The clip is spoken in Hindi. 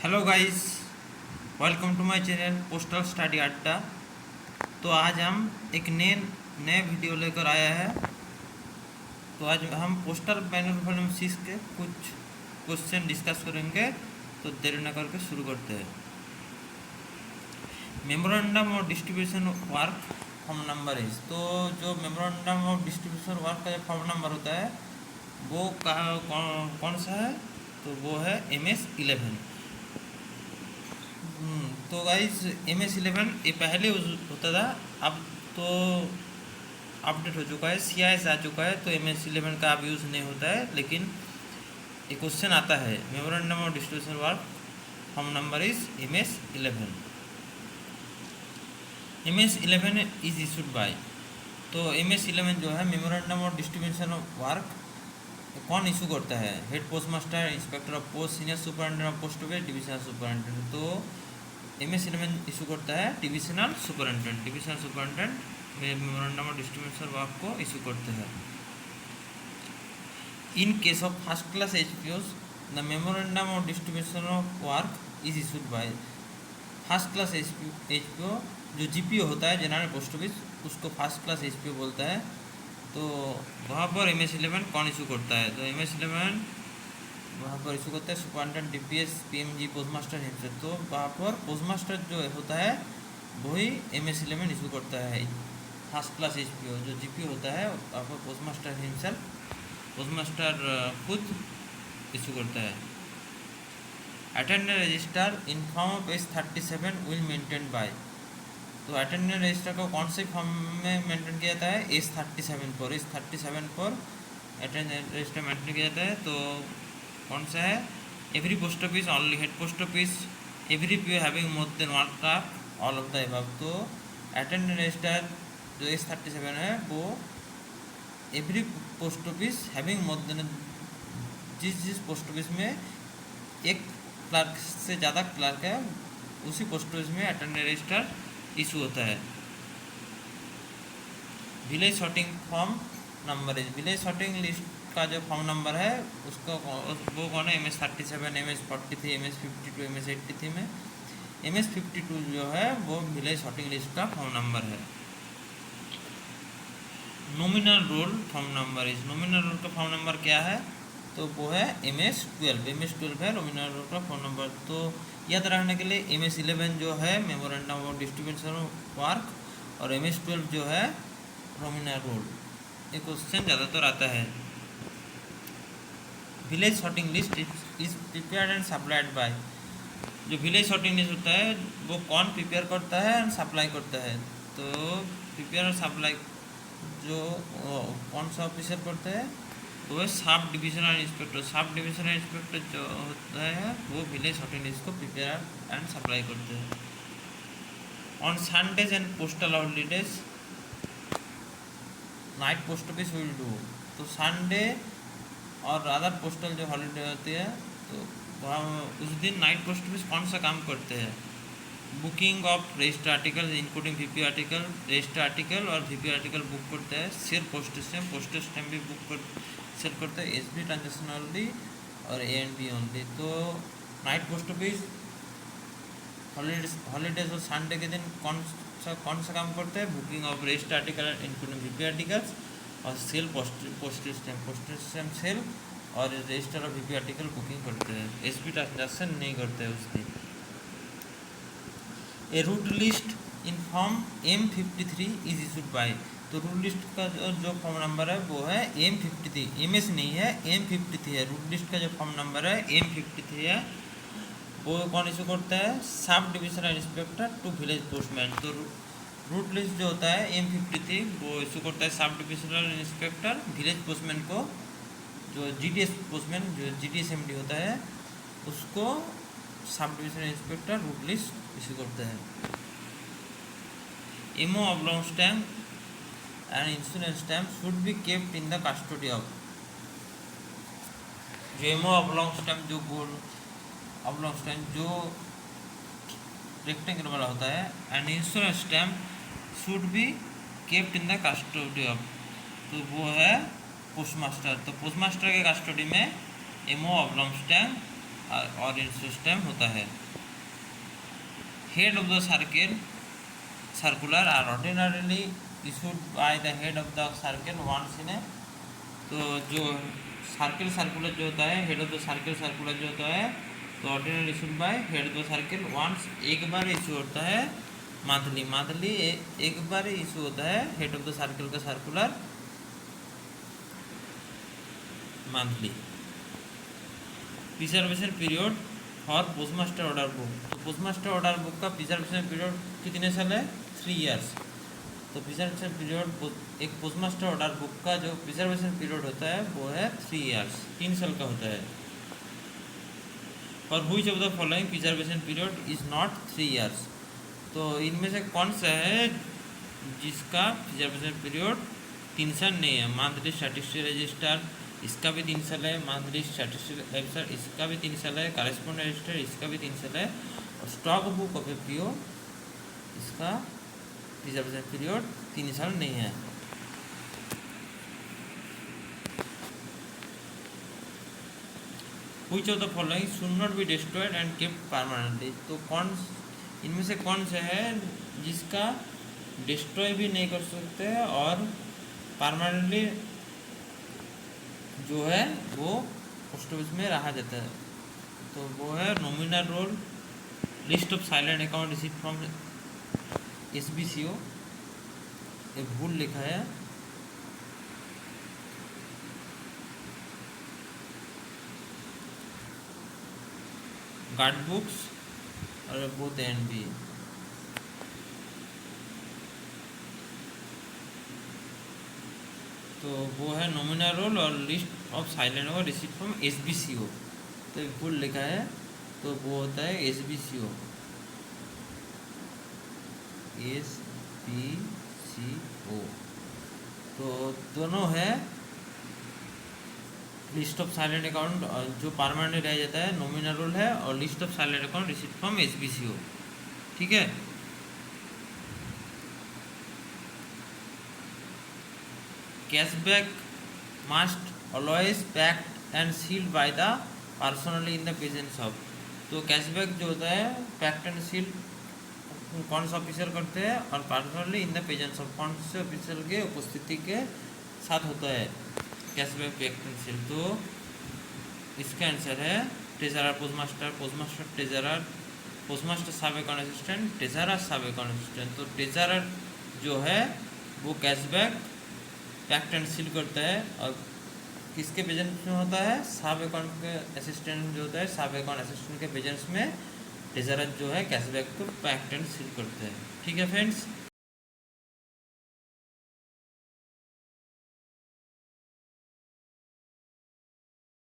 Hello guys, welcome to my channel postal study Adda. तो आज हम एक नए वीडियो लेकर आया है। तो आज हम पोस्टल बैनर वॉल्यूम 6 के कुछ क्वेश्चन डिस्कस करेंगे। तो देर न करके शुरू करते हैं। Memorandum of distribution work form number is. तो जो मेमोरेंडम ऑफ डिस्ट्रीब्यूशन वर्क का जो फॉर्म नंबर होता है वो कौन सा है? तो वो है MS-11। तो गाइस MS-11 ये पहले होता था, अब तो अपडेट हो चुका है, CIS आ चुका है। तो MS-11 का अब यूज़ नहीं होता है। लेकिन एक क्वेश्चन आता है, memorandum of distribution work form number is MS-11। MS-11 is issued by. तो MS-11 जो है मेमोरेंडम ऑफ डिस्ट्रीब्यूशन वर्क कौन इशू करता है? Head post master, inspector of post, senior superintendent of post office, divisional superintendent. तो MS-11 इशू करता है divisional superintendent. Divisional superintendent memorandum of distribution work को इशू करते हैं। In case of first class HPOs the memorandum of distribution of work is issued bye. First class HPO जो GPO होता है, जनरल पोस्ट ऑफिस, उसको फर्स्ट क्लास HPO बोलता है। तो वहाँ पर MS-11 कौन इशू करता है? तो MS-11 वहाँ पर इशू करता है superintendent, DPS, PMG, post master himself. तो वहाँ पर पोस्ट मास्टर जो होता है वही MS-11 इशू करता है। फर्स्ट क्लास HPO जो GPO होता है वहाँ पर post master himself, post master खुद इशू करता है। Attendance register in form of S-37 will maintain by. तो अटेंडेंस रजिस्टर को कौन से फॉर्म में मेंटेन किया जाता है? S-37 पर। S-37 पर अटेंडेंस रजिस्टर मेंटेन किया जाता है। तो कौन सा है? Every post office, only head post office, every PO having more than one staff, all of the above. तो अटेंडेंस रजिस्टर जो S-37 है वो every post office having more than, जिस पोस्ट ऑफिस में एक क्लर्क से ज़्यादा क्लर्क है उसी पोस्ट ऑफिस में अटेंडेंस रजिस्टर इशू होता है। Village sorting form number is. Village sorting list का जो फॉर्म नंबर है उसको वो कौन है? MS-37, MS-43, MS-52, MS-83 में MS-52 जो है वो विलेज सॉर्टिंग लिस्ट का फॉर्म नंबर है। Nominal roll form number is. Nominal roll का फॉर्म नंबर क्या है? तो वो है MS-12। MS-12 है नॉमिनल रोल का फॉर्म नंबर। तो याद रखने के लिए MS-11 जो है मेमोरेंडम ऑफ डिस्ट्रीब्यूशन वर्क और MS-12 जो है नॉमिनल रोल। ये क्वेश्चन ज़्यादातर आता है। Village sorting list is prepared and supplied by. जो विलेज सॉर्टिंग लिस्ट होता है वो कौन प्रिपेयर करता है एंड सप्लाई करता है? तो प्रिपेयर और सप्लाई जो कौन सा ऑफिसर करता है वो है सब डिविजनल इंस्पेक्टर। सब डिविजनल इंस्पेक्टर जो होता है वो विलेज सॉर्टिंग लिस्ट को प्रिपेयर एंड सप्लाई करते हैं। On Sundays and postal holidays night post office will do. तो संडे और अदर पोस्टल जो हॉलीडे होती है तो वहाँ उस दिन नाइट पोस्ट ऑफिस कौन सा काम करते हैं? Booking of register article including VP article, register article और VP आर्टिकल बुक करते हैं। सेल पोस्टेज स्टैम्प भी सेल करते हैं। SB ट्रांजेक्शन ओनली और A&B ओनली। तो नाइट पोस्ट ऑफिस हॉलीडेज और संडे के दिन कौन सा काम करते हैं? Booking of register article including VP articles और सेल पोस्टेज स्टैम्प सेल और रजिस्टर और VP आर्टिकल बुकिंग करते हैं। SB ट्रांजेक्शन नहीं करते हैं उस दिन। A route list in form M-53 is issued by. तो रूट लिस्ट का जो फॉर्म नंबर है वो है M-53। MS नहीं है, M-53 है। रूट लिस्ट का जो फॉर्म नंबर है M-53 है। वो कौन इशू करता है? Sub divisional inspector to village postman. तो रूट लिस्ट जो होता है M-53 वो इशू करता है sub divisional inspector village postman को। जो GDS पोस्टमैन जो GDS MD होता है उसको sub divisional inspector route list issue करते हैं। MO oblong stamp and insurance stamp should be kept in the custody of. जो MO ऑब्लॉन्ग स्टैम्प जो गोल ऑब्लॉन्ग स्टैम्प जो रेक्टेंगल वाला होता है and insurance stamp should be kept in the custody of. तो वो है पोस्ट मास्टर। तो पोस्ट मास्टर के कस्टडी में MO ऑब्लॉन्ग स्टैम्प और इन सिस्टम होता है। Head of the circular are ordinarily issued by the head of the circle once in a, तो जो सर्कुलर जो होता है, हेड ऑफ द सर्कुलर जो होता है, तो ordinary issued by head of the circle once, एक बार इशू होता है मंथली एक बार इशू होता है हेड ऑफ द सर्कल का circular monthly. Preservation period for postmaster order book, तो पोस्टमास्टर ऑर्डर बुक का प्रिजर्वेशन पीरियड कितने साल है? 3 इयर्स। तो प्रिजर्वेशन पीरियड एक पोस्टमास्टर ऑर्डर बुक का जो प्रिजर्वेशन पीरियड होता है वो है 3 इयर्स, 3 साल का होता है। For which of the following preservation period is not 3 years, तो इनमें से कौन सा है जिसका प्रिजर्वेशन पीरियड 3 साल नहीं है? मंथली स्टैटिस्टिकल रजिस्टर इसका भी 3 साल है, मंथली स्टैटिस्टिकल रजिस्टर इसका भी 3 साल है, करेस्पॉन्डेंट रजिस्टर इसका भी 3 साल है, और स्टॉक बुक ऑफ एपीओ इसका प्रिजर्वेशन पीरियड 3 साल नहीं है। Which of the following should not be destroyed and kept permanently, तो कौन इनमें से कौन सा है जिसका डिस्ट्रॉय भी नहीं कर सकते और परमानेंटली जो है वो पोस्ट ऑफिस में रहा जाता है? तो वो है nominal roll, list of silent account receive from SBCO, ये भूल लिखा है, गार्ड बुक्स और बोथ एंड भी। तो वो है नॉमिनल रोल और लिस्ट ऑफ साइलेंट और रिसीव फ्रॉम SBCO, तो भूल लिखा है, तो वो होता है SBCO। तो दोनों है लिस्ट ऑफ साइलेंट अकाउंट जो परमानेंट रह जाता है नॉमिनल रोल है, और list of silent account receive from SBCO, ठीक है। Cashback must always packed and sealed by the personally in the presence of, तो कैशबैक जो होता है पैक्ड एंड सील्ड कौन सा ऑफिसर करते हैं, और personally in the presence of कौन से ऑफिसर के उपस्थिति के साथ होता है कैशबैक पैक्ड एंड सील्ड। तो इसका आंसर है ट्रेजरर, पोस्टमास्टर ट्रेजरर, पोस्टमास्टर सब अकाउंट असिस्टेंट, ट्रेजरर सब अकाउंट असिस्टेंट। तो ट्रेजरर जो है वो कैशबैक पैक्ड एंड सील करता है, और किसके प्रेजेंस में होता है? सब अकाउंट के असिस्टेंट जो होता है, सब अकाउंट असिस्टेंट के प्रेजेंस में ट्रेजरर जो है कैशबैक को पैक्ड एंड सील करते हैं, ठीक है फ्रेंड्स।